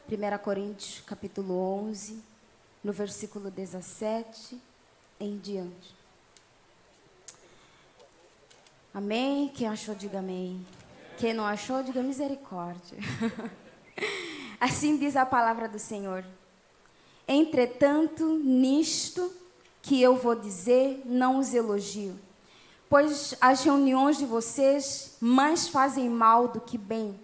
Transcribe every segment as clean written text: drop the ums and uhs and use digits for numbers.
1 Coríntios, capítulo 11, no versículo 17 em diante. Amém? Quem achou, diga amém. Quem não achou, diga misericórdia. Assim diz a palavra do Senhor. Entretanto, nisto que eu vou dizer, não os elogio, pois as reuniões de vocês mais fazem mal do que bem.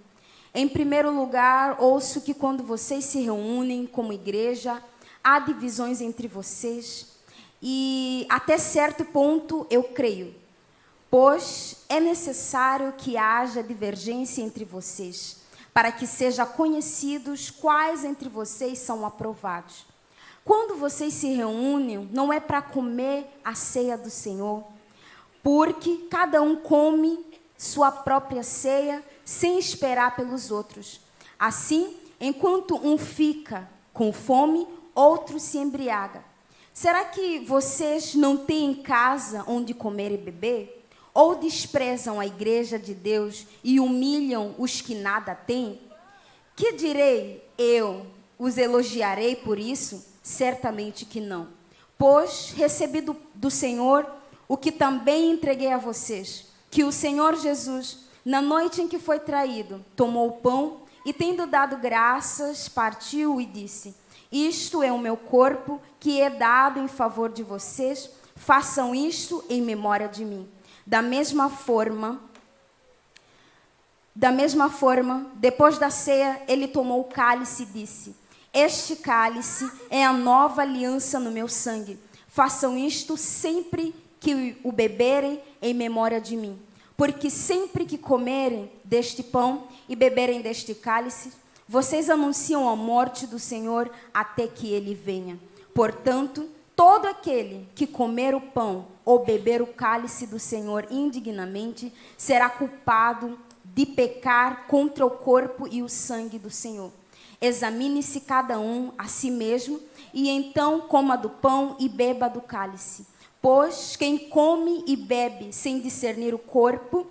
Em primeiro lugar, ouço que quando vocês se reúnem como igreja, há divisões entre vocês, e até certo ponto eu creio, pois é necessário que haja divergência entre vocês, para que sejam conhecidos quais entre vocês são aprovados. Quando vocês se reúnem, não é para comer a ceia do Senhor, porque cada um come sua própria ceia sem esperar pelos outros. Assim, enquanto um fica com fome, outro se embriaga. Será que vocês não têm em casa onde comer e beber? Ou desprezam a igreja de Deus e humilham os que nada têm? Que direi eu? Os elogiarei por isso? Certamente que não. Pois recebi do Senhor o que também entreguei a vocês, que o Senhor Jesus, na noite em que foi traído, tomou o pão e, tendo dado graças, partiu e disse: isto é o meu corpo, que é dado em favor de vocês, façam isto em memória de mim. Da mesma forma, depois da ceia, ele tomou o cálice e disse: este cálice é a nova aliança no meu sangue. Façam isto sempre que o beberem em memória de mim. Porque sempre que comerem deste pão e beberem deste cálice, vocês anunciam a morte do Senhor até que ele venha. Portanto, todo aquele que comer o pão ou beber o cálice do Senhor indignamente será culpado de pecar contra o corpo e o sangue do Senhor. Examine-se cada um a si mesmo, e então coma do pão e beba do cálice. Pois quem come e bebe sem discernir o corpo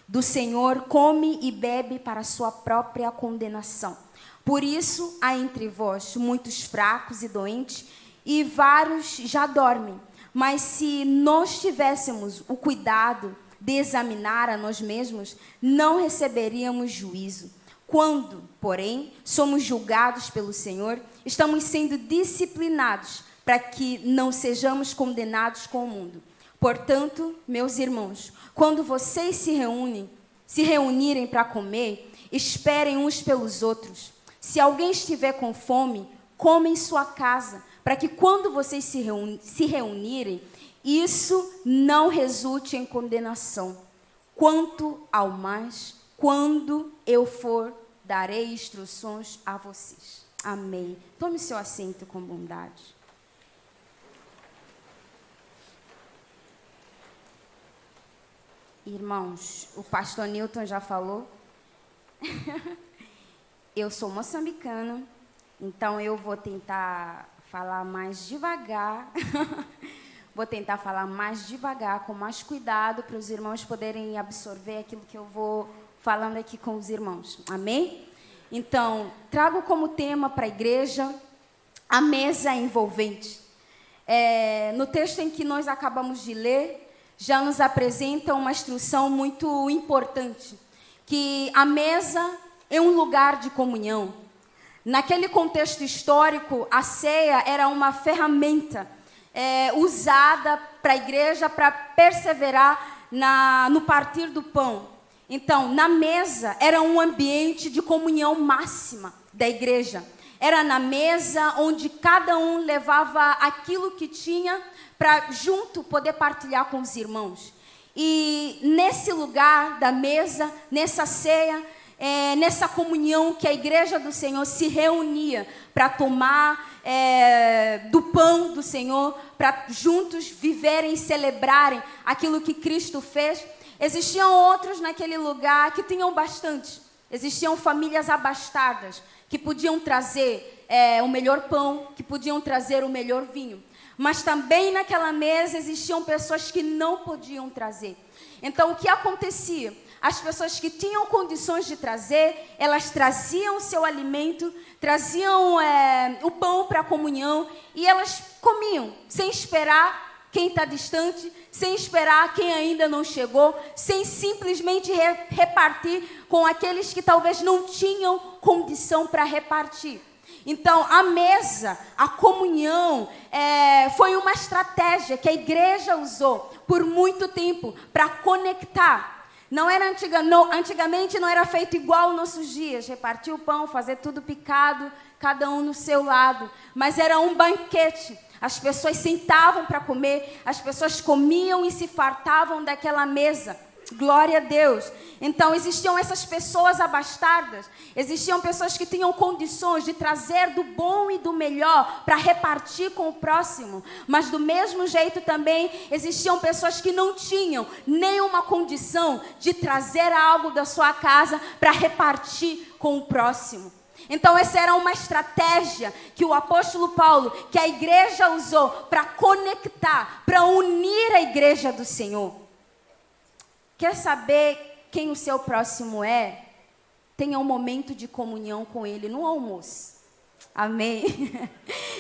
do Senhor, come e bebe para a sua própria condenação. Por isso há entre vós muitos fracos e doentes, e vários já dormem. Mas se nós tivéssemos o cuidado de examinar a nós mesmos, não receberíamos juízo. Quando, porém, somos julgados pelo Senhor, estamos sendo disciplinados para que não sejamos condenados com o mundo. Portanto, meus irmãos, quando vocês se reunirem para comer, esperem uns pelos outros. Se alguém estiver com fome, coma em sua casa, para que quando vocês se reunirem, isso não resulte em condenação. Quanto ao mais, quando eu for, darei instruções a vocês. Amém. Tome seu assento com bondade. Irmãos, o pastor Newton já falou. Eu sou moçambicana, então eu vou tentar falar mais devagar. Vou tentar falar mais devagar, com mais cuidado, para os irmãos poderem absorver aquilo que eu vou falando aqui com os irmãos. Amém? Então, trago como tema para a igreja a mesa envolvente. No texto em que nós acabamos de ler, já nos apresenta uma instrução muito importante, que a mesa é um lugar de comunhão. Naquele contexto histórico, a ceia era uma ferramenta usada para a igreja para perseverar no partir do pão. Então, na mesa era um ambiente de comunhão máxima da igreja. Era na mesa onde cada um levava aquilo que tinha para junto poder partilhar com os irmãos. E nesse lugar da mesa, nessa ceia, nessa comunhão que a igreja do Senhor se reunia para tomar do pão do Senhor, para juntos viverem e celebrarem aquilo que Cristo fez. Existiam outros naquele lugar que tinham bastante. Existiam famílias abastadas que podiam trazer o melhor pão, que podiam trazer o melhor vinho. Mas também naquela mesa existiam pessoas que não podiam trazer. Então, o que acontecia? as pessoas que tinham condições de trazer, elas traziam o seu alimento, traziam o pão para a comunhão e elas comiam, sem esperar quem está distante, sem esperar quem ainda não chegou, sem simplesmente repartir com aqueles que talvez não tinham condição para repartir. Então, a mesa, a comunhão, foi uma estratégia que a igreja usou por muito tempo para conectar. Antigamente não era feito igual nos nossos dias, repartir o pão, fazer tudo picado, cada um no seu lado, mas era um banquete. As pessoas sentavam para comer, as pessoas comiam e se fartavam daquela mesa. Glória a Deus. Então, existiam essas pessoas abastadas, existiam pessoas que tinham condições de trazer do bom e do melhor para repartir com o próximo, mas do mesmo jeito também existiam pessoas que não tinham nenhuma condição de trazer algo da sua casa para repartir com o próximo. Então, essa era uma estratégia que o apóstolo Paulo, que a igreja usou para conectar, para unir a igreja do Senhor. Quer saber quem o seu próximo é? Tenha um momento de comunhão com ele no almoço. Amém?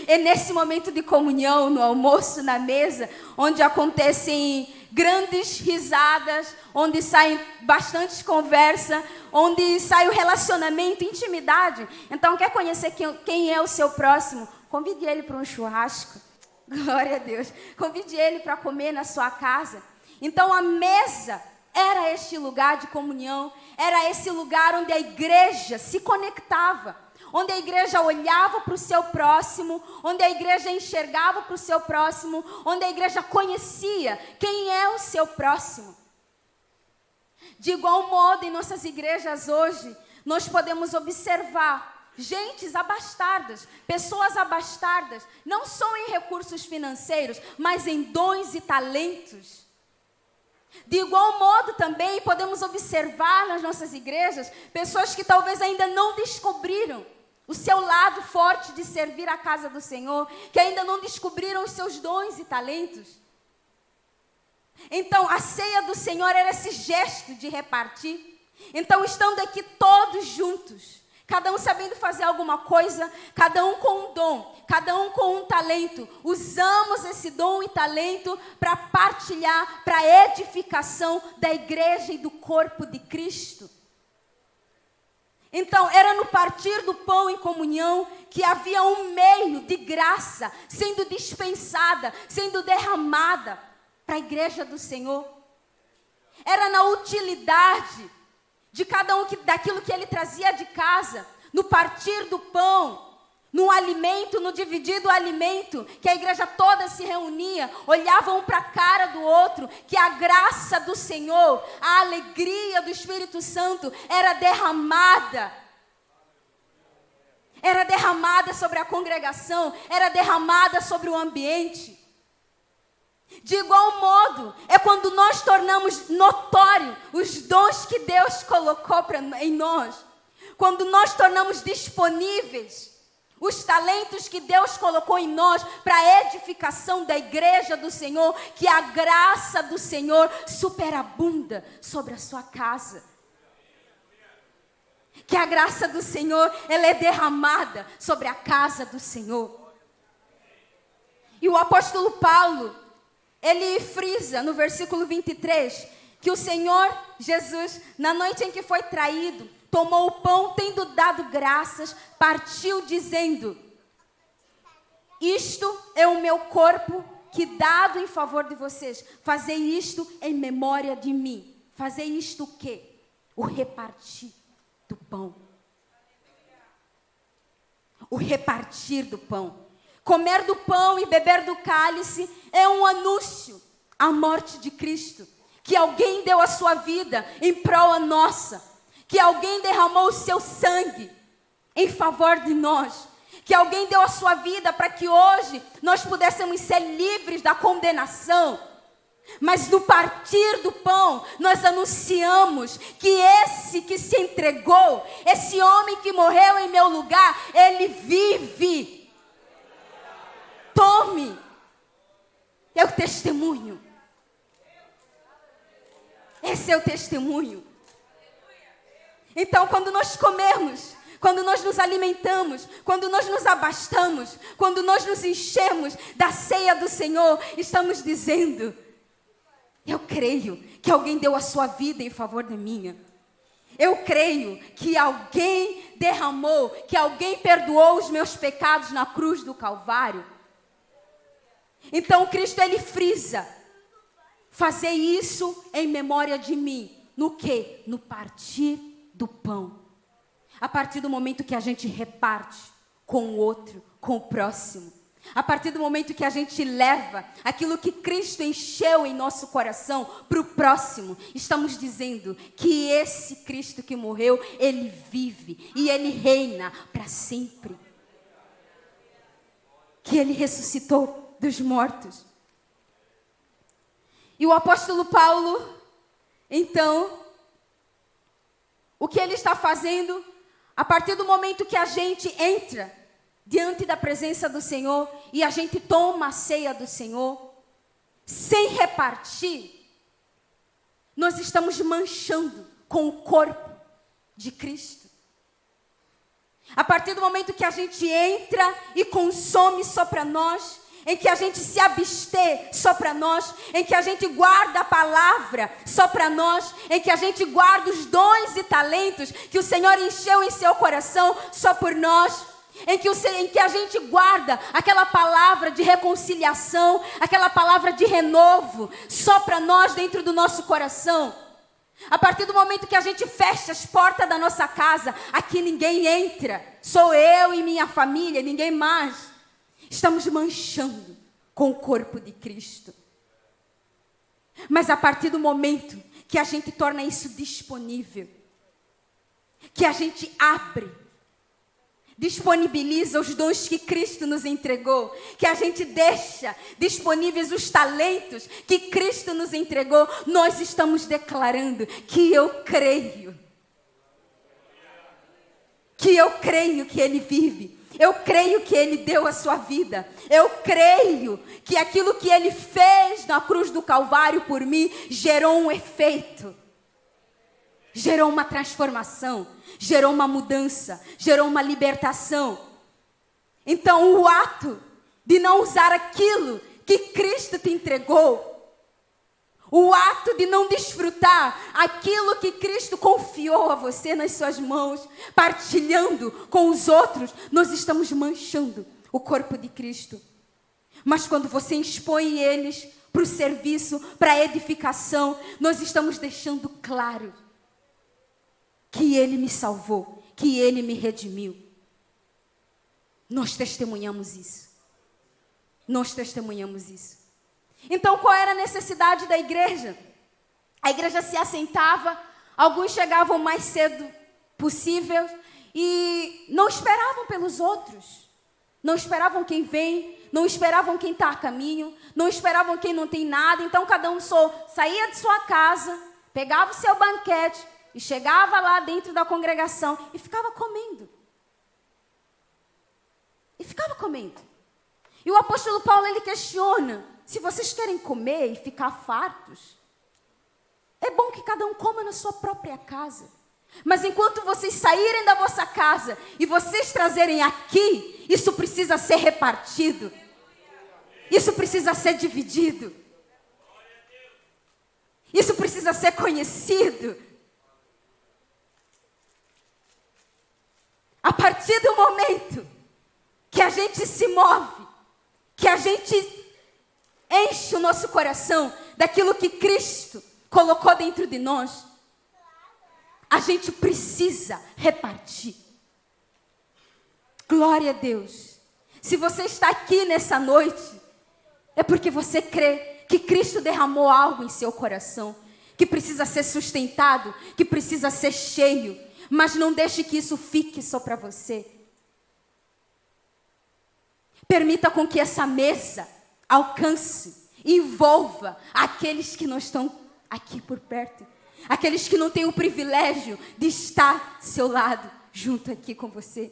É nesse momento de comunhão, no almoço, na mesa, onde acontecem grandes risadas, onde saem bastante conversa, onde sai o relacionamento, intimidade. Então, quer conhecer quem é o seu próximo? Convide ele para um churrasco. Glória a Deus. Convide ele para comer na sua casa. Então, a mesa era este lugar de comunhão, era esse lugar onde a igreja se conectava, onde a igreja olhava para o seu próximo, onde a igreja enxergava para o seu próximo, onde a igreja conhecia quem é o seu próximo. De igual modo, em nossas igrejas hoje, nós podemos observar gentes abastadas, pessoas abastadas, não só em recursos financeiros, mas em dons e talentos. De igual modo também podemos observar nas nossas igrejas pessoas que talvez ainda não descobriram o seu lado forte de servir a casa do Senhor, que ainda não descobriram os seus dons e talentos. Então, a ceia do Senhor era esse gesto de repartir. Então, estando aqui todos juntos, cada um sabendo fazer alguma coisa, cada um com um dom, cada um com um talento, usamos esse dom e talento para partilhar, para a edificação da igreja e do corpo de Cristo. Então, era no partir do pão em comunhão que havia um meio de graça sendo dispensada, sendo derramada para a igreja do Senhor. Era na utilidade de cada um daquilo que ele trazia de casa, no partir do pão, no alimento, no dividir do alimento, que a igreja toda se reunia, olhava um para a cara do outro, que a graça do Senhor, a alegria do Espírito Santo era derramada sobre a congregação, era derramada sobre o ambiente. De igual modo, é quando nós tornamos notório os dons que Deus colocou em nós, quando nós tornamos disponíveis os talentos que Deus colocou em nós para a edificação da igreja do Senhor, que a graça do Senhor superabunda sobre a sua casa. Que a graça do Senhor, ela é derramada sobre a casa do Senhor. E o apóstolo Paulo, ele frisa no versículo 23, que o Senhor Jesus, na noite em que foi traído, tomou o pão, tendo dado graças, partiu dizendo: isto é o meu corpo que dado em favor de vocês. Fazei isto em memória de mim. Fazei isto o quê? O repartir do pão. O repartir do pão. Comer do pão e beber do cálice é um anúncio à morte de Cristo. Que alguém deu a sua vida em prol a nossa. Que alguém derramou o seu sangue em favor de nós. Que alguém deu a sua vida para que hoje nós pudéssemos ser livres da condenação. Mas no partir do pão, nós anunciamos que esse que se entregou, esse homem que morreu em meu lugar, ele vive. Tome. É o testemunho. Esse é o testemunho. Então, quando nós comemos, quando nós nos alimentamos, quando nós nos abastamos, quando nós nos enchemos da ceia do Senhor, estamos dizendo: eu creio que alguém deu a sua vida em favor da minha. Eu creio que alguém derramou, que alguém perdoou os meus pecados na cruz do Calvário. Então Cristo, ele frisa: fazer isso em memória de mim. No quê? No partir do pão. A partir do momento que a gente reparte com o outro, com o próximo. A partir do momento que a gente leva aquilo que Cristo encheu em nosso coração para o próximo, estamos dizendo que esse Cristo que morreu, ele vive e ele reina para sempre. Que ele ressuscitou dos mortos. E o apóstolo Paulo, então, o que ele está fazendo, a partir do momento que a gente entra diante da presença do Senhor e a gente toma a ceia do Senhor, sem repartir, nós estamos manchando com o corpo de Cristo. A partir do momento que a gente entra e consome só para nós, em que a gente se abster só para nós, em que a gente guarda a palavra só para nós, em que a gente guarda os dons e talentos que o Senhor encheu em seu coração só por nós, em que a gente guarda aquela palavra de reconciliação, aquela palavra de renovo só para nós dentro do nosso coração. A partir do momento que a gente fecha as portas da nossa casa, aqui ninguém entra, sou eu e minha família, ninguém mais. Estamos manchando com o corpo de Cristo. Mas a partir do momento que a gente torna isso disponível, que a gente abre, disponibiliza os dons que Cristo nos entregou, que a gente deixa disponíveis os talentos que Cristo nos entregou, nós estamos declarando que eu creio que Ele vive. Eu creio que Ele deu a sua vida. Eu creio que aquilo que Ele fez na cruz do Calvário por mim gerou um efeito. Gerou uma transformação. Gerou uma mudança. Gerou uma libertação. Então o ato de não usar aquilo que Cristo te entregou, o ato de não desfrutar aquilo que Cristo confiou a você nas suas mãos, partilhando com os outros, nós estamos manchando o corpo de Cristo. Mas quando você expõe eles para o serviço, para a edificação, nós estamos deixando claro que Ele me salvou, que Ele me redimiu. Nós testemunhamos isso. Nós testemunhamos isso. Então, qual era a necessidade da igreja? A igreja se assentava, alguns chegavam o mais cedo possível e não esperavam pelos outros. Não esperavam quem vem, não esperavam quem está a caminho, não esperavam quem não tem nada. Então, cada um só saía de sua casa, pegava o seu banquete e chegava lá dentro da congregação e ficava comendo. E ficava comendo. E o apóstolo Paulo, ele questiona: se vocês querem comer e ficar fartos, é bom que cada um coma na sua própria casa. Mas enquanto vocês saírem da vossa casa e vocês trazerem aqui, isso precisa ser repartido. Isso precisa ser dividido. Isso precisa ser conhecido. A partir do momento que a gente se move, que a gente enche o nosso coração daquilo que Cristo colocou dentro de nós, a gente precisa repartir. Glória a Deus. Se você está aqui nessa noite, é porque você crê que Cristo derramou algo em seu coração, que precisa ser sustentado, que precisa ser cheio. Mas não deixe que isso fique só para você. Permita com que essa mesa alcance, envolva aqueles que não estão aqui por perto, aqueles que não têm o privilégio de estar ao seu lado, junto aqui com você.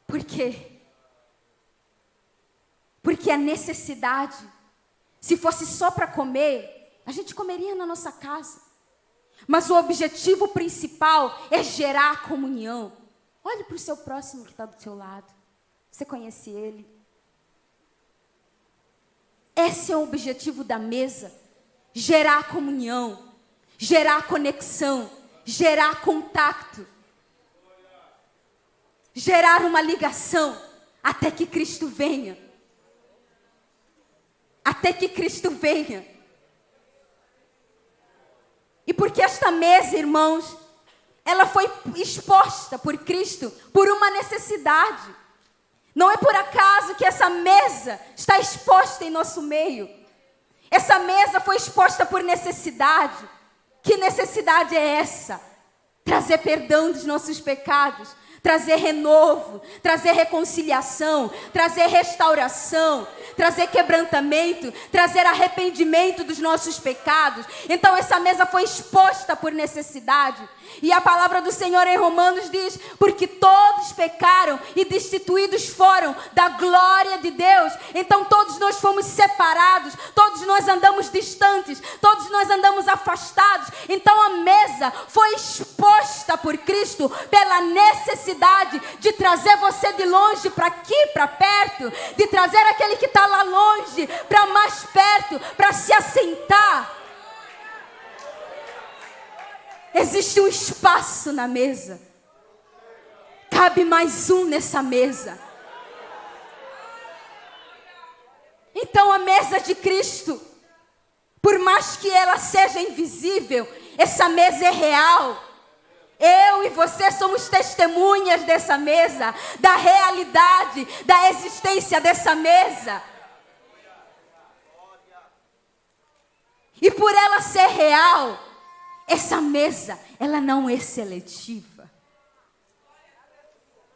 Por quê? Porque a necessidade, se fosse só para comer, a gente comeria na nossa casa. Mas o objetivo principal é gerar comunhão. Olhe para o seu próximo que está do seu lado. Você conhece ele? Esse é o objetivo da mesa. Gerar comunhão, gerar conexão, gerar contato. Gerar uma ligação até que Cristo venha. Até que Cristo venha. E porque esta mesa, irmãos, ela foi exposta por Cristo por uma necessidade. Não é por acaso que essa mesa está exposta em nosso meio. Essa mesa foi exposta por necessidade. Que necessidade é essa? Trazer perdão dos nossos pecados, trazer renovo, trazer reconciliação, trazer restauração, trazer quebrantamento, trazer arrependimento dos nossos pecados. Então essa mesa foi exposta por necessidade. E a palavra do Senhor em Romanos diz: porque todos pecaram e destituídos foram da glória de Deus. Então todos nós fomos separados, todos nós andamos distantes, todos nós andamos afastados. Então a mesa foi exposta por Cristo pela necessidade de trazer você de longe para aqui, para perto, de trazer aquele que está lá longe para mais perto, para se assentar. Existe um espaço na mesa. Cabe mais um nessa mesa. Então a mesa de Cristo, por mais que ela seja invisível, essa mesa é real. Eu e você somos testemunhas dessa mesa, da realidade, da existência dessa mesa. E por ela ser real, essa mesa, ela não é seletiva.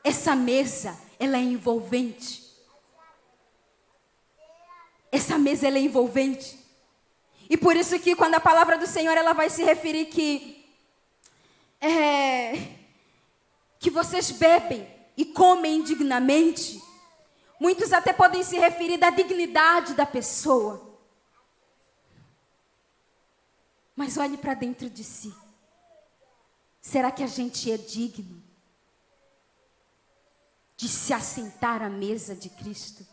Essa mesa, ela é envolvente. Essa mesa, ela é envolvente. E por isso que quando a palavra do Senhor, ela vai se referir que vocês bebem e comem indignamente, muitos até podem se referir da dignidade da pessoa. Mas olhe para dentro de si. Será que a gente é digno de se assentar à mesa de Cristo?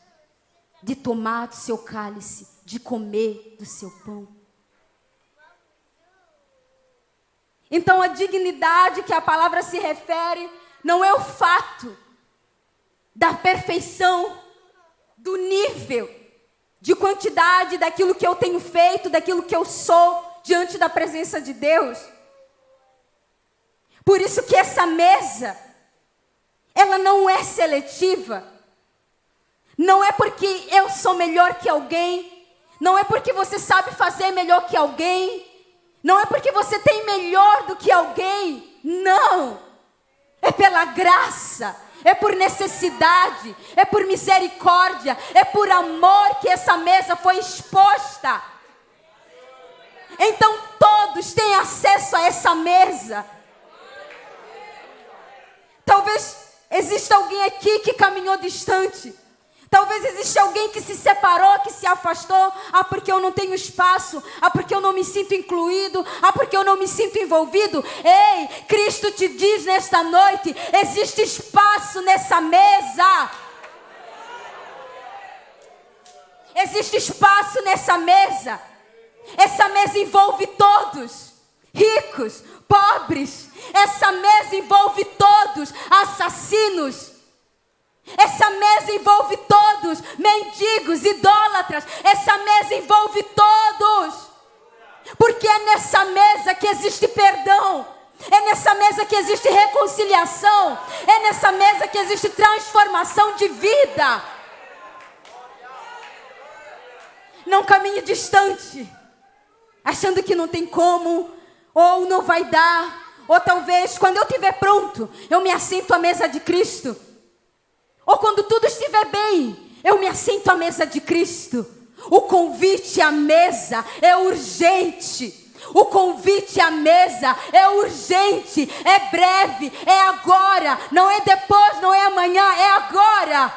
De tomar do seu cálice, de comer do seu pão? Então a dignidade que a palavra se refere não é o fato da perfeição, do nível, de quantidade daquilo que eu tenho feito, daquilo que eu sou diante da presença de Deus. Por isso que essa mesa, ela não é seletiva. Não é porque eu sou melhor que alguém, não é porque você sabe fazer melhor que alguém, não é porque você tem melhor do que alguém. Não, é pela graça, é por necessidade, é por misericórdia, é por amor que essa mesa foi exposta. Então todos têm acesso a essa mesa. Talvez exista alguém aqui que caminhou distante. Talvez exista alguém que se separou, que se afastou. Ah, porque eu não tenho espaço. Ah, porque eu não me sinto incluído. Ah, porque eu não me sinto envolvido. Ei, Cristo te diz nesta noite: existe espaço nessa mesa. Existe espaço nessa mesa. Essa mesa envolve todos, ricos, pobres. Essa mesa envolve todos, assassinos. Essa mesa envolve todos, mendigos, idólatras. Essa mesa envolve todos. Porque é nessa mesa que existe perdão. É nessa mesa que existe reconciliação. É nessa mesa que existe transformação de vida. Não caminhe distante, achando que não tem como, ou não vai dar, ou talvez quando eu estiver pronto, eu me assento à mesa de Cristo. Ou quando tudo estiver bem, eu me assento à mesa de Cristo. O convite à mesa é urgente. O convite à mesa é urgente, é breve, é agora. Não é depois, não é amanhã, é agora.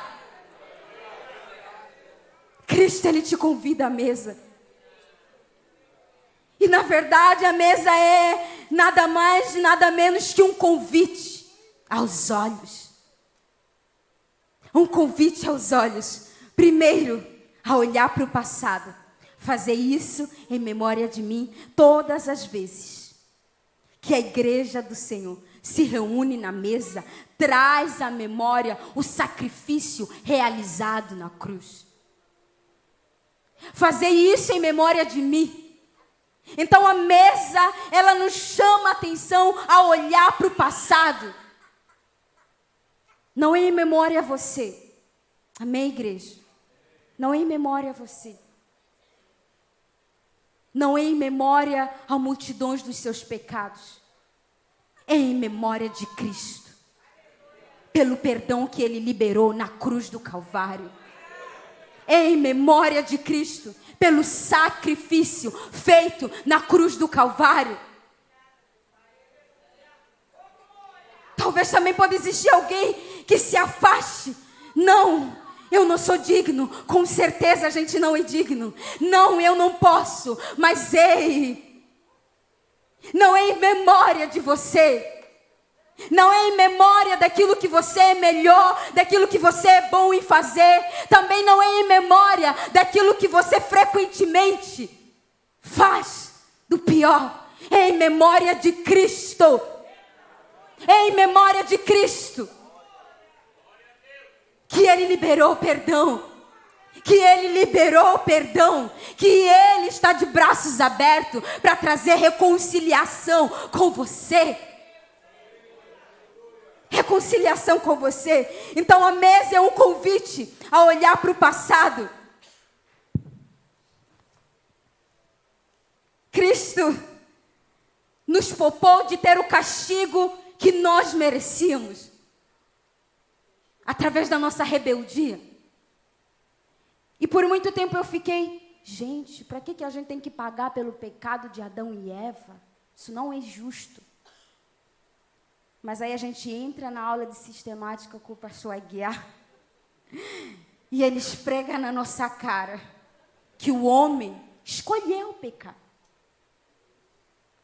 Cristo, Ele te convida à mesa. E na verdade a mesa é nada mais, nada menos que um convite aos olhos. Um convite aos olhos. Primeiro, a olhar para o passado. Fazer isso em memória de mim todas as vezes que a igreja do Senhor se reúne na mesa, traz à memória o sacrifício realizado na cruz. Fazer isso em memória de mim. Então a mesa, ela nos chama a atenção a olhar para o passado. Não é em memória a você. Amém, igreja? Não é em memória a você. Não é em memória a multidões dos seus pecados. É em memória de Cristo. Pelo perdão que Ele liberou na cruz do Calvário. É em memória de Cristo. Pelo sacrifício feito na cruz do Calvário. Talvez também pode existir alguém que se afaste. Não. Eu não sou digno, com certeza a gente não é digno. Não, eu não posso, mas ei, não é em memória de você. Não é em memória daquilo que você é melhor, daquilo que você é bom em fazer. Também não é em memória daquilo que você frequentemente faz do pior. É em memória de Cristo. É em memória de Cristo. Que Ele liberou perdão, que Ele liberou perdão, que Ele está de braços abertos para trazer reconciliação com você. Reconciliação com você. Então a mesa é um convite a olhar para o passado. Cristo nos poupou de ter o castigo que nós merecíamos. Através da nossa rebeldia. E por muito tempo eu fiquei, gente, para que a gente tem que pagar pelo pecado de Adão e Eva? Isso não é justo. Mas aí a gente entra na aula de sistemática com o pastor Aguiar. E ele esfrega na nossa cara que o homem escolheu pecar.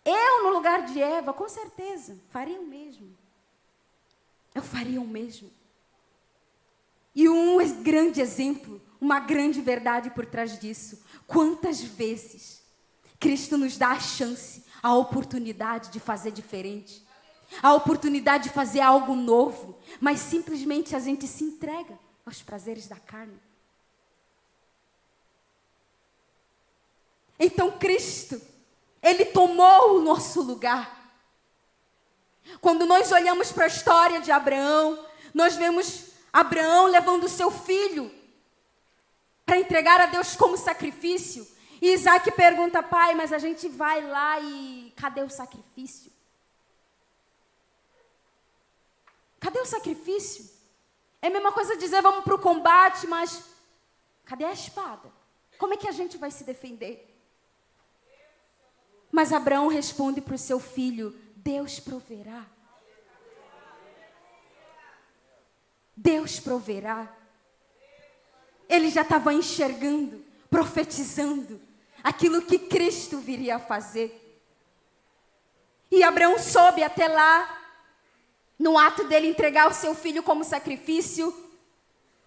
Eu, no lugar de Eva, com certeza, faria o mesmo. Eu faria o mesmo. E um grande exemplo, uma grande verdade por trás disso. Quantas vezes Cristo nos dá a chance, a oportunidade de fazer diferente. A oportunidade de fazer algo novo. Mas simplesmente a gente se entrega aos prazeres da carne. Então Cristo, Ele tomou o nosso lugar. Quando nós olhamos para a história de Abraão, nós vemos Abraão levando o seu filho para entregar a Deus como sacrifício. E Isaac pergunta, pai, mas a gente vai lá e cadê o sacrifício? Cadê o sacrifício? É a mesma coisa dizer, vamos para o combate, mas cadê a espada? Como é que a gente vai se defender? Mas Abraão responde para o seu filho, Deus proverá. Deus proverá. Ele já estava enxergando, profetizando aquilo que Cristo viria a fazer. E Abraão soube até lá, no ato dele entregar o seu filho como sacrifício,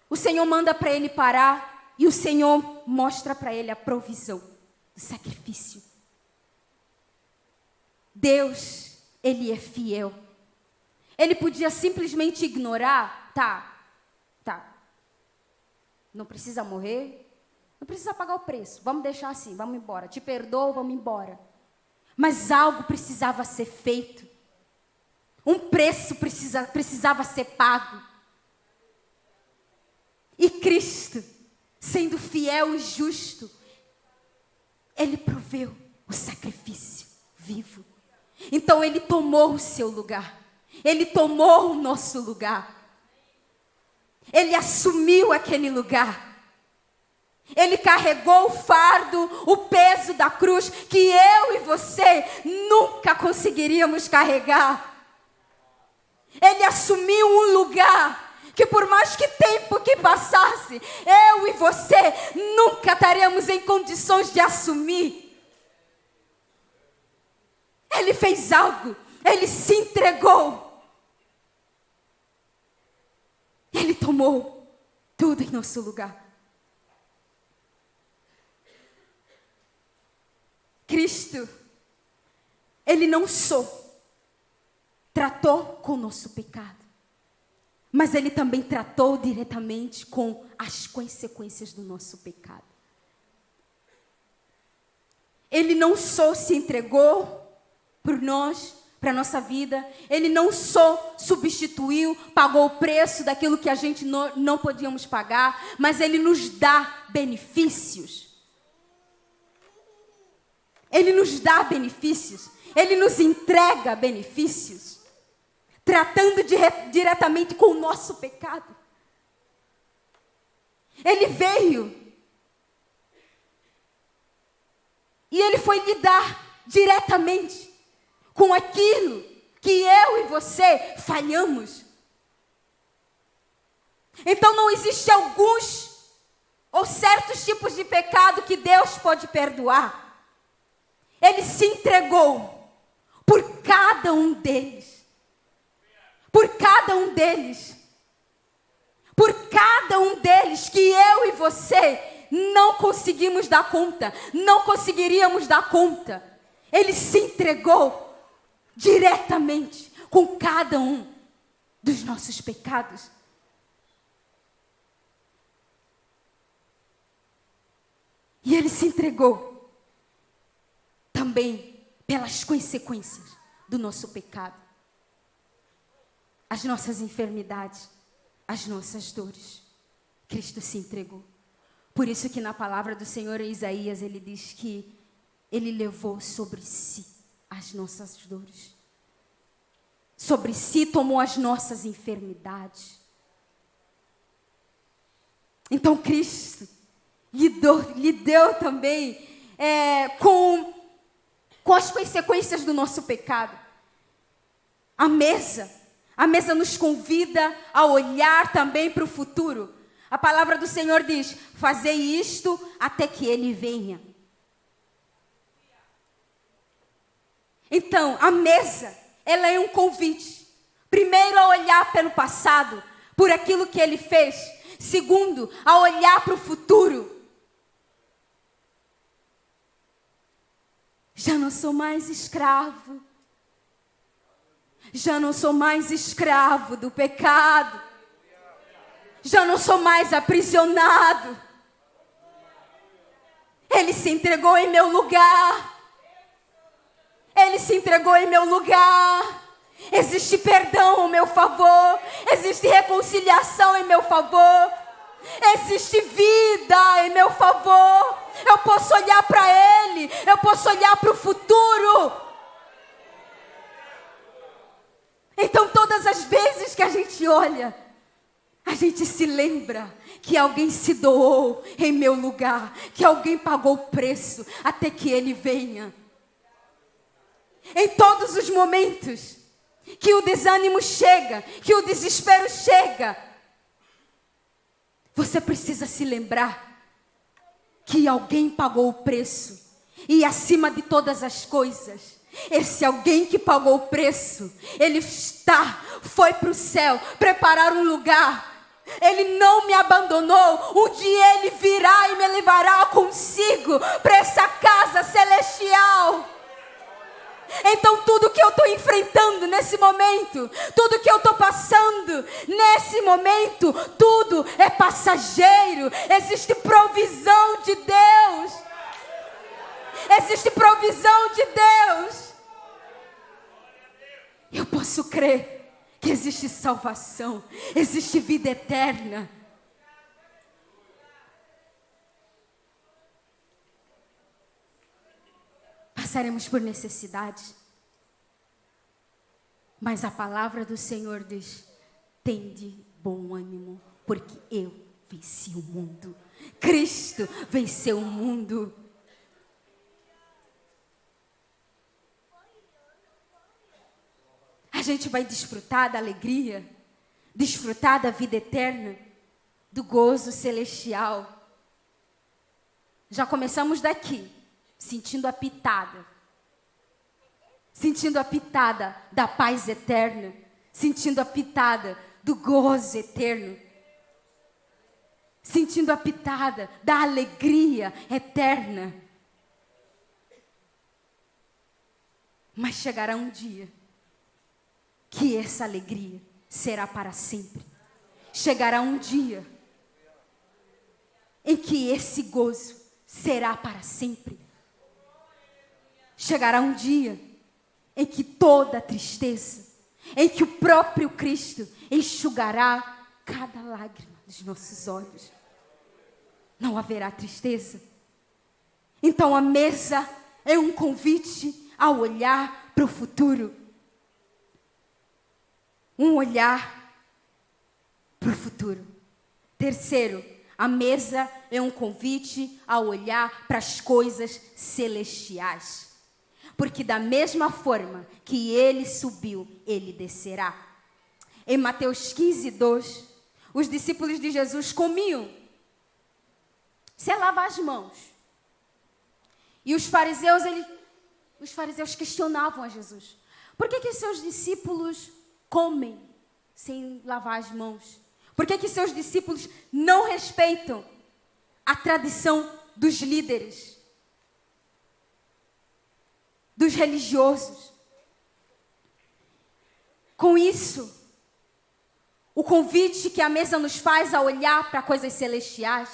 o Senhor manda para ele parar e o Senhor mostra para ele a provisão do sacrifício. Deus, Ele é fiel. Ele podia simplesmente ignorar. Tá. Não precisa morrer. Não precisa pagar o preço. Vamos deixar assim, vamos embora. Te perdoo, vamos embora. Mas algo precisava ser feito. Um preço precisava ser pago. E Cristo, sendo fiel e justo, Ele proveu o sacrifício vivo. Então Ele tomou o seu lugar. Ele tomou o nosso lugar. Ele assumiu aquele lugar. Ele carregou o fardo, o peso da cruz que eu e você nunca conseguiríamos carregar. Ele assumiu um lugar que por mais que tempo que passasse, eu e você nunca estaremos em condições de assumir. Ele fez algo. Ele se entregou. Ele tomou tudo em nosso lugar. Cristo, Ele não só tratou com o nosso pecado, mas Ele também tratou diretamente com as consequências do nosso pecado. Ele não só se entregou por nós, para a nossa vida, Ele não só substituiu, pagou o preço daquilo que a gente não podíamos pagar, mas Ele nos dá benefícios. Ele nos dá benefícios, Ele nos entrega benefícios, tratando diretamente com o nosso pecado. Ele veio e Ele foi lidar diretamente com aquilo que eu e você falhamos. Então não existe alguns ou certos tipos de pecado que Deus pode perdoar. Ele se entregou por cada um deles. Por cada um deles. Por cada um deles que eu e você não conseguimos dar conta. Não conseguiríamos dar conta. Ele se entregou diretamente com cada um dos nossos pecados. E Ele se entregou também pelas consequências do nosso pecado. As nossas enfermidades, as nossas dores. Cristo se entregou. Por isso que na palavra do Senhor em Isaías, Ele diz que Ele levou sobre si as nossas dores. Sobre si tomou as nossas enfermidades. Então Cristo lhe deu também com as consequências do nosso pecado. A mesa nos convida a olhar também para o futuro. A palavra do Senhor diz: fazei isto até que Ele venha. Então, a mesa, ela é um convite. Primeiro, a olhar pelo passado, por aquilo que Ele fez. Segundo, a olhar para o futuro. Já não sou mais escravo. Já não sou mais escravo do pecado. Já não sou mais aprisionado. Ele se entregou em meu lugar. Ele se entregou em meu lugar. Existe perdão ao meu favor. Existe reconciliação em meu favor. Existe vida em meu favor. Eu posso olhar para Ele. Eu posso olhar para o futuro. Então todas as vezes que a gente olha, a gente se lembra que alguém se doou em meu lugar, que alguém pagou o preço até que Ele venha. Em todos os momentos que o desânimo chega, que o desespero chega, você precisa se lembrar que alguém pagou o preço. E acima de todas as coisas, esse alguém que pagou o preço, Ele foi para o céu preparar um lugar. Ele não me abandonou. Um dia Ele virá e me levará consigo para essa casa celestial. Então tudo que eu estou enfrentando nesse momento, tudo que eu estou passando nesse momento, tudo é passageiro. Existe provisão de Deus. Existe provisão de Deus. Eu posso crer que existe salvação, existe vida eterna. Passaremos por necessidade, mas a palavra do Senhor diz: tende bom ânimo, porque eu venci o mundo. Cristo venceu o mundo. A gente vai desfrutar da alegria, desfrutar da vida eterna, do gozo celestial. Já começamos daqui, sentindo a pitada. sentindo a pitada da paz eterna, sentindo a pitada do gozo eterno, sentindo a pitada da alegria eterna. Mas chegará um dia que essa alegria será para sempre. Chegará um dia em que esse gozo será para sempre. Chegará um dia em que toda tristeza, em que o próprio Cristo enxugará cada lágrima dos nossos olhos. Não haverá tristeza. Então a mesa é um convite a olhar para o futuro. Um olhar para o futuro. Terceiro, a mesa é um convite a olhar para as coisas celestiais. Porque da mesma forma que ele subiu, ele descerá. Em Mateus 15, 2, os discípulos de Jesus comiam sem lavar as mãos. E os fariseus questionavam a Jesus. Por que os seus discípulos comem sem lavar as mãos? Por que seus discípulos não respeitam a tradição dos líderes, dos religiosos? Com isso, o convite que a mesa nos faz a olhar para coisas celestiais,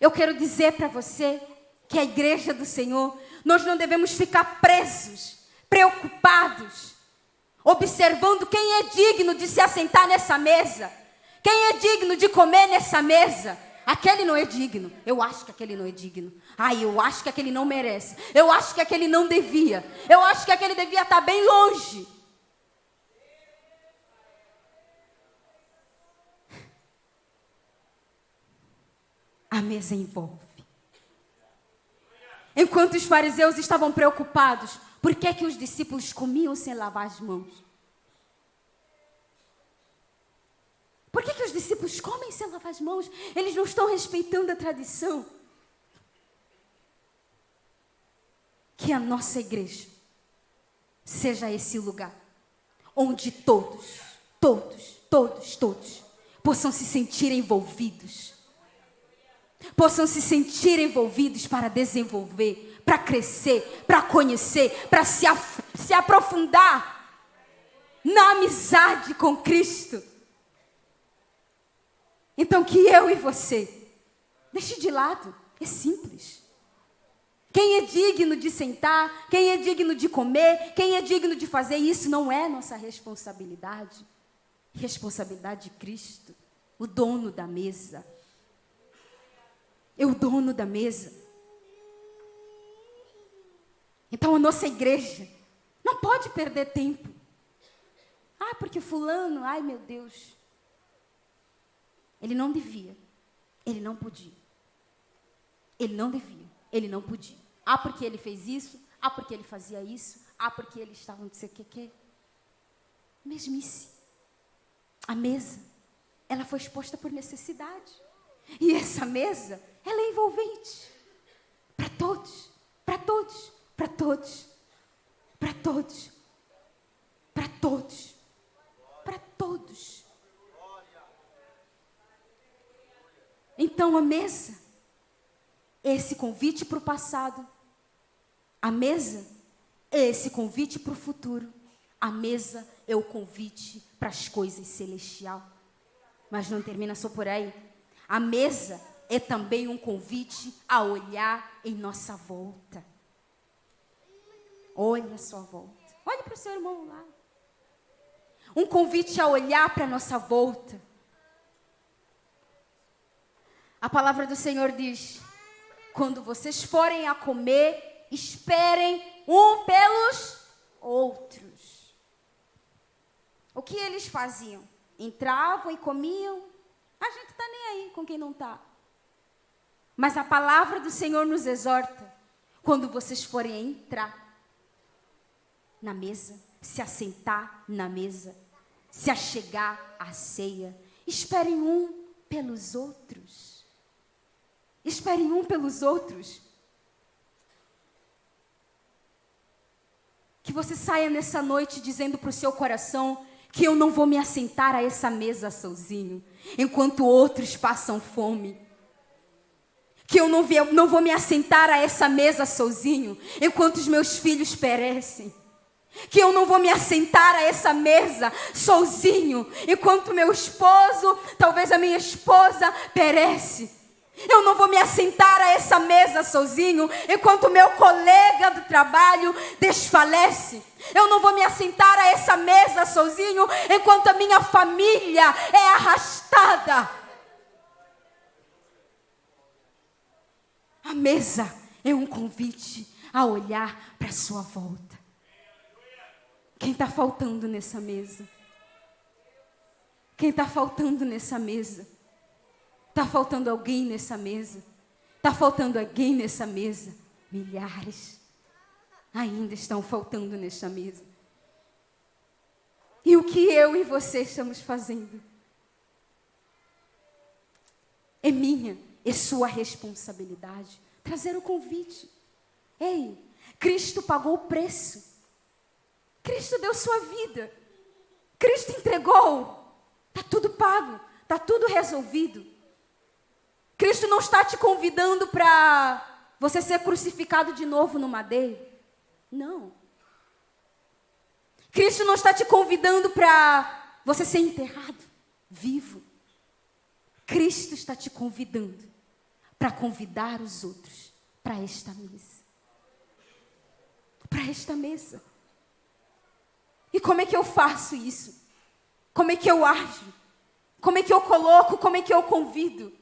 eu quero dizer para você que a igreja do Senhor, nós não devemos ficar presos, preocupados, observando quem é digno de se assentar nessa mesa, quem é digno de comer nessa mesa. Aquele não é digno. Eu acho que aquele não é digno. Eu acho que aquele não merece. Eu acho que aquele não devia. Eu acho que aquele devia estar bem longe. A mesa envolve. Enquanto os fariseus estavam preocupados, por que os discípulos comiam sem lavar as mãos? Por que os discípulos comem sem lavar as mãos? Eles não estão respeitando a tradição. Que a nossa igreja seja esse lugar onde todos possam se sentir envolvidos. Possam se sentir envolvidos para desenvolver, para crescer, para conhecer, para se aprofundar na amizade com Cristo. Então que eu e você deixe de lado, é simples. Quem é digno de sentar, quem é digno de comer, quem é digno de fazer isso não é nossa responsabilidade. Responsabilidade de Cristo, o dono da mesa. É o dono da mesa. Então a nossa igreja não pode perder tempo. Porque fulano, meu Deus. Ele não devia. Ele não podia. Ele não devia. Ele não podia. Porque ele fez isso. Porque ele fazia isso. Porque ele estava não sei o que. Mesmice. A mesa, ela foi exposta por necessidade. E essa mesa, ela é envolvente. Para todos. Para todos. Para todos. Para todos. Para todos. Para todos. Então a mesa é esse convite para o passado. A mesa é esse convite para o futuro. A mesa é o convite para as coisas celestiais. Mas não termina só por aí. A mesa é também um convite a olhar em nossa volta. Olhe a sua volta. Olhe para o seu irmão lá. Um convite a olhar para a nossa volta. A palavra do Senhor diz: quando vocês forem a comer, esperem um pelos outros. O que eles faziam? Entravam e comiam. A gente está nem aí com quem não está. Mas a palavra do Senhor nos exorta: quando vocês forem entrar na mesa, se assentar na mesa, se achegar à ceia, esperem um pelos outros. Esperem um pelos outros. Que você saia nessa noite dizendo para o seu coração que eu não vou me assentar a essa mesa sozinho, enquanto outros passam fome. Que eu não vou me assentar a essa mesa sozinho, enquanto os meus filhos perecem. Que eu não vou me assentar a essa mesa sozinho, enquanto meu esposo, talvez a minha esposa, perece. Eu não vou me assentar a essa mesa sozinho, enquanto meu colega do trabalho desfalece. Eu não vou me assentar a essa mesa sozinho, enquanto a minha família é arrastada. A mesa é um convite a olhar para a sua volta. Quem está faltando nessa mesa? Quem está faltando nessa mesa? Está faltando alguém nessa mesa? Está faltando alguém nessa mesa? Milhares ainda estão faltando nessa mesa. E o que eu e você estamos fazendo? É minha, é sua responsabilidade trazer o convite. Ei, Cristo pagou o preço. Cristo deu sua vida. Cristo entregou. Está tudo pago, está tudo resolvido. Cristo não está te convidando para você ser crucificado de novo no madeiro. Não. Cristo não está te convidando para você ser enterrado vivo. Cristo está te convidando para convidar os outros para esta mesa. Para esta mesa. E como é que eu faço isso? Como é que eu ajo? Como é que eu coloco? Como é que eu convido?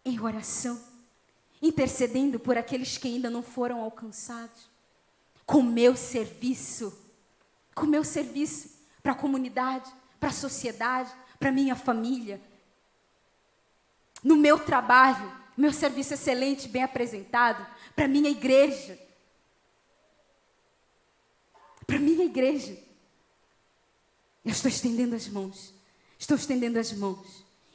Em oração, intercedendo por aqueles que ainda não foram alcançados, com meu serviço para a comunidade, para a sociedade, para a minha família, no meu trabalho, meu serviço excelente, bem apresentado, para a minha igreja, eu estou estendendo as mãos,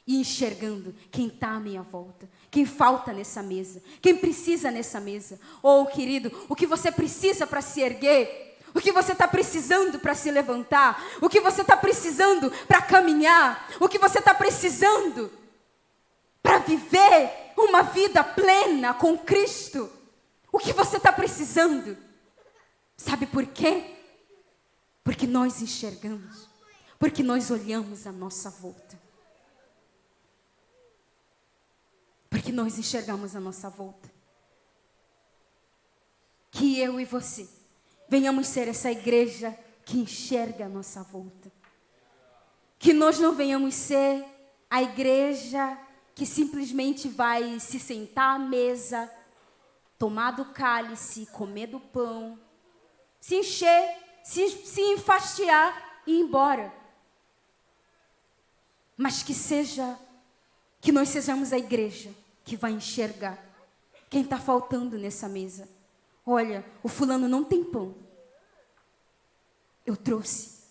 e enxergando quem está à minha volta, quem falta nessa mesa, quem precisa nessa mesa. Oh, querido, o que você precisa para se erguer, o que você está precisando para se levantar, o que você está precisando para caminhar, o que você está precisando para viver uma vida plena com Cristo, o que você está precisando. Sabe por quê? Porque nós enxergamos, porque nós olhamos à nossa volta. Porque nós enxergamos a nossa volta. Que eu e você venhamos ser essa igreja que enxerga a nossa volta. Que nós não venhamos ser a igreja que simplesmente vai se sentar à mesa, tomar do cálice, comer do pão, se encher, se enfastiar e ir embora. Mas que nós sejamos a igreja que vai enxergar quem está faltando nessa mesa. Olha, o fulano não tem pão. Eu trouxe.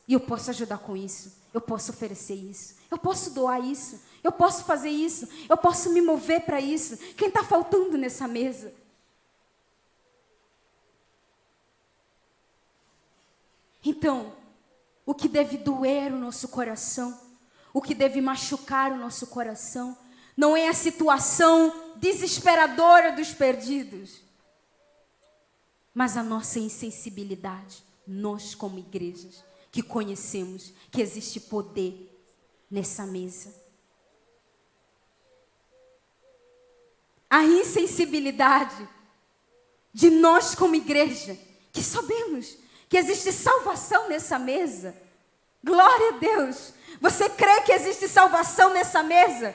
E eu posso ajudar com isso. Eu posso oferecer isso. Eu posso doar isso. Eu posso fazer isso. Eu posso me mover para isso. Quem está faltando nessa mesa? Então, o que deve doer o nosso coração, o que deve machucar o nosso coração, não é a situação desesperadora dos perdidos, mas a nossa insensibilidade. Nós, como igrejas, que conhecemos que existe poder nessa mesa. A insensibilidade de nós, como igreja, que sabemos que existe salvação nessa mesa. Glória a Deus. Você crê que existe salvação nessa mesa?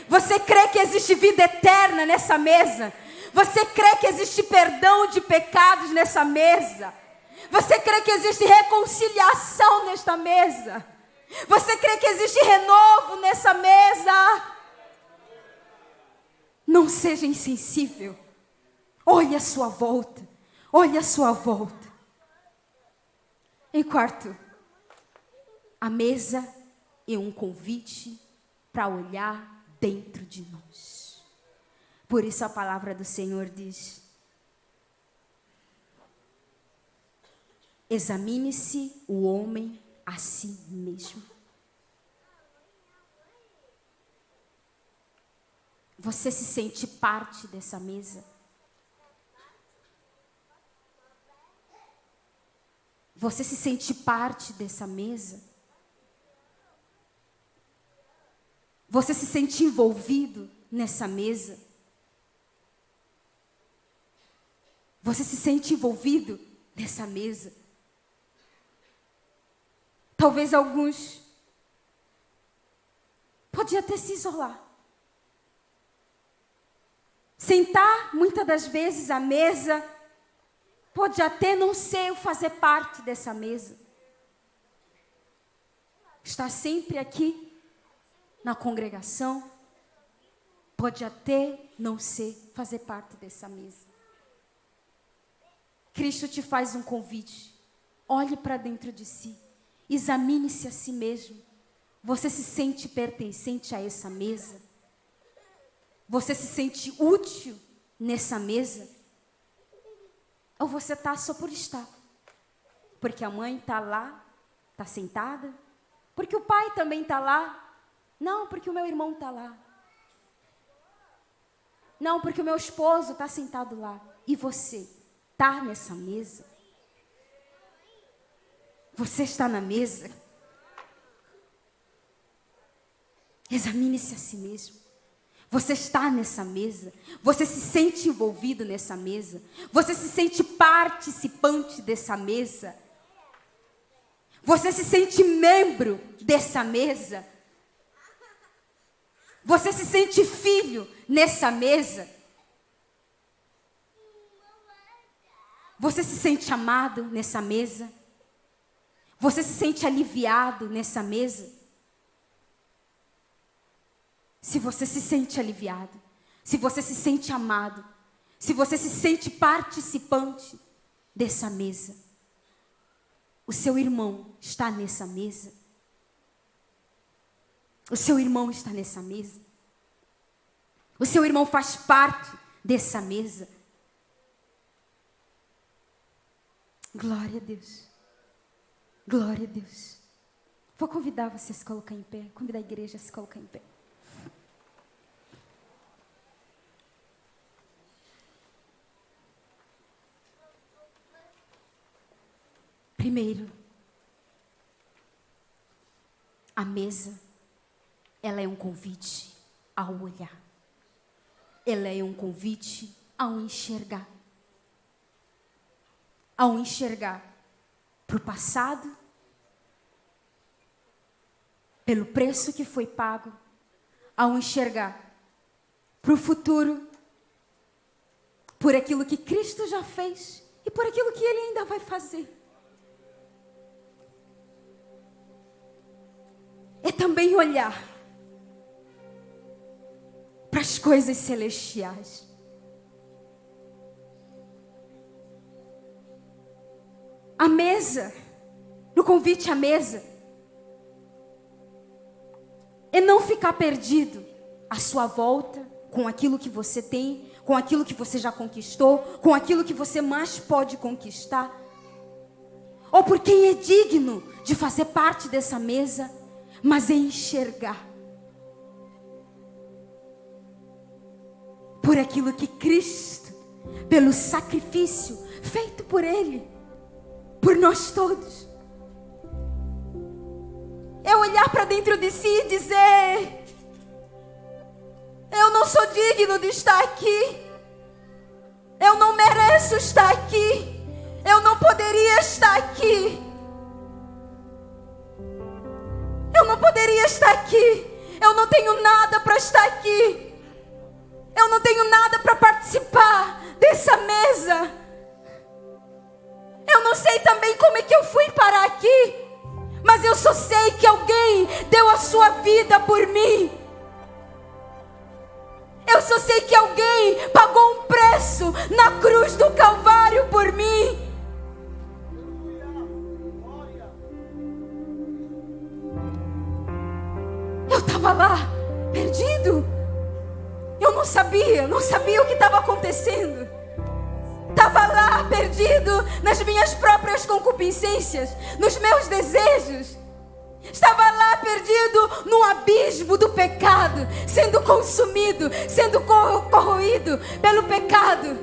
Você crê que existe vida eterna nessa mesa? Você crê que existe perdão de pecados nessa mesa? Você crê que existe reconciliação nesta mesa? Você crê que existe renovo nessa mesa? Não seja insensível. Olhe à sua volta. Olhe à sua volta. Em quarto, a mesa é um convite para olhar dentro de nós. Por isso a palavra do Senhor diz: examine-se o homem a si mesmo. Você se sente parte dessa mesa? Você se sente parte dessa mesa? Você se sente envolvido nessa mesa? Você se sente envolvido nessa mesa? Talvez alguns podiam até se isolar. Sentar, muitas das vezes, à mesa, pode até não ser o fazer parte dessa mesa. Estar sempre aqui, na congregação, pode até não ser fazer parte dessa mesa. Cristo te faz um convite. Olhe para dentro de si. Examine-se a si mesmo. Você se sente pertencente a essa mesa? Você se sente útil nessa mesa? Ou você está só por estar? Porque a mãe está lá, está sentada? Porque o pai também está lá? Não, porque o meu irmão está lá. Não, porque o meu esposo está sentado lá. E você está nessa mesa? Você está na mesa? Examine-se a si mesmo. Você está nessa mesa? Você se sente envolvido nessa mesa? Você se sente participante dessa mesa? Você se sente membro dessa mesa? Você se sente filho nessa mesa? Você se sente amado nessa mesa? Você se sente aliviado nessa mesa? Se você se sente aliviado, se você se sente amado, se você se sente participante dessa mesa, o seu irmão está nessa mesa? O seu irmão está nessa mesa? O seu irmão faz parte dessa mesa? Glória a Deus. Glória a Deus. Vou convidar você a se colocar em pé, convidar a igreja a se colocar em pé. Primeiro, a mesa, ela é um convite ao olhar. Ela é um convite ao enxergar. Ao enxergar para o passado, pelo preço que foi pago, ao enxergar para o futuro, por aquilo que Cristo já fez e por aquilo que Ele ainda vai fazer. É também olhar para as coisas celestiais. A mesa, no convite à mesa, é não ficar perdido à sua volta com aquilo que você tem, com aquilo que você já conquistou, com aquilo que você mais pode conquistar, ou por quem é digno de fazer parte dessa mesa, mas é enxergar por aquilo que Cristo, pelo sacrifício feito por Ele, por nós todos. É olhar para dentro de si e dizer: eu não sou digno de estar aqui, eu não mereço estar aqui, eu não poderia estar aqui. Eu não poderia estar aqui. Eu não tenho nada para estar aqui. Eu não tenho nada para participar dessa mesa. Eu não sei também como é que eu fui parar aqui, mas eu só sei que alguém deu a sua vida por mim. Eu só sei que alguém pagou um preço na cruz do Calvário por mim. Eu estava lá, não sabia o que estava acontecendo. Estava lá perdido nas minhas próprias concupiscências, nos meus desejos. Estava lá perdido no abismo do pecado, sendo consumido, sendo corroído pelo pecado.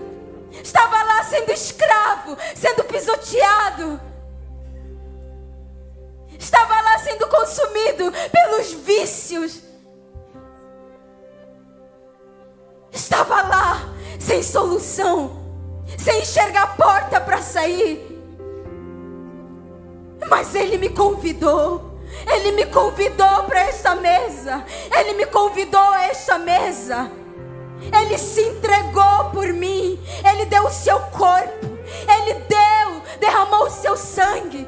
Estava lá sendo escravo, sendo pisoteado. Estava lá sendo consumido pelos vícios. Estava lá sem solução, sem enxergar a porta para sair. Mas Ele me convidou. Ele me convidou para esta mesa. Ele me convidou a esta mesa. Ele se entregou por mim. Ele deu o seu corpo. Ele derramou o seu sangue.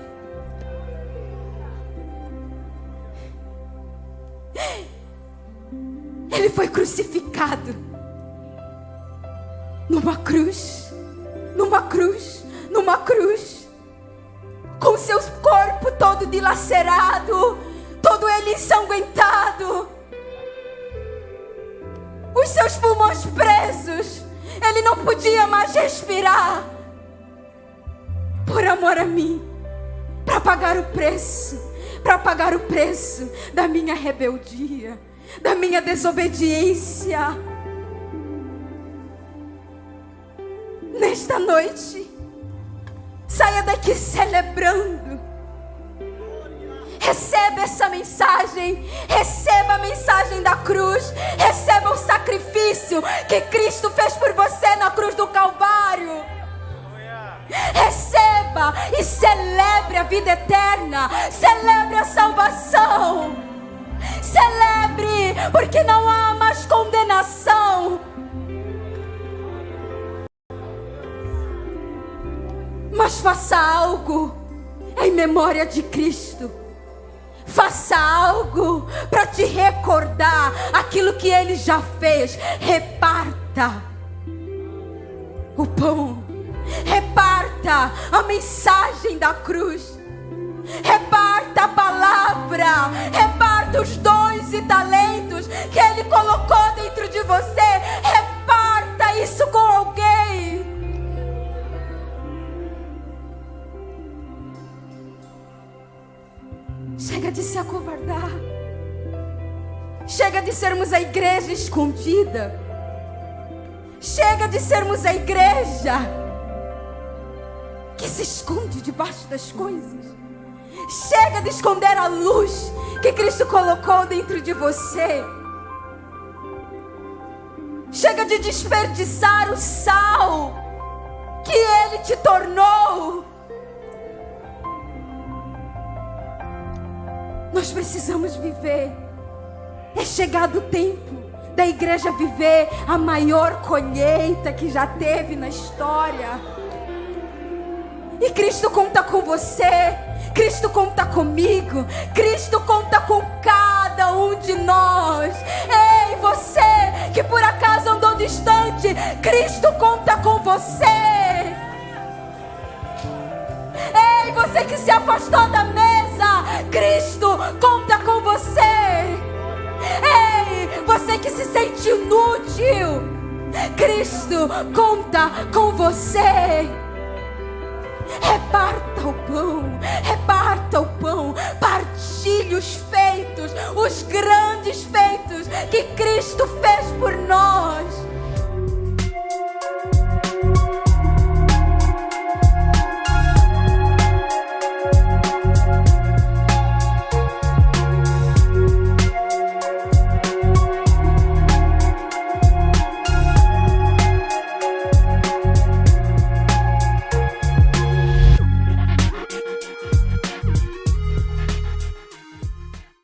Ele foi crucificado numa cruz, com seu corpo todo dilacerado, todo ele ensanguentado, os seus pulmões presos. Ele não podia mais respirar, por amor a mim, para pagar o preço da minha rebeldia, da minha desobediência. Nesta noite, saia daqui celebrando. Receba essa mensagem. Receba a mensagem da cruz. Receba o sacrifício que Cristo fez por você na cruz do Calvário. Receba e celebre a vida eterna. Celebre a salvação. Celebre, porque não há mais condenação. Mas faça algo em memória de Cristo. Faça algo para te recordar aquilo que Ele já fez. Reparta o pão. Reparta a mensagem da cruz. Reparta a palavra. Reparta os dons e talentos que Ele colocou dentro de você. Reparta isso com alguém. Chega de se acovardar. Chega de sermos a igreja escondida. Chega de sermos a igreja que se esconde debaixo das coisas. Chega de esconder a luz que Cristo colocou dentro de você. Chega de desperdiçar o sal que Ele te tornou. Nós precisamos viver. É chegado o tempo da igreja viver a maior colheita que já teve na história. E Cristo conta com você. Cristo conta comigo. Cristo conta com cada um de nós. Ei, você que por acaso andou distante, Cristo conta com você. Ei, você que se afastou da mesa, Cristo conta com você. Ei, você que se sente inútil, Cristo conta com você. Reparta o pão, reparta o pão, partilhe os feitos, os grandes feitos que Cristo fez por nós.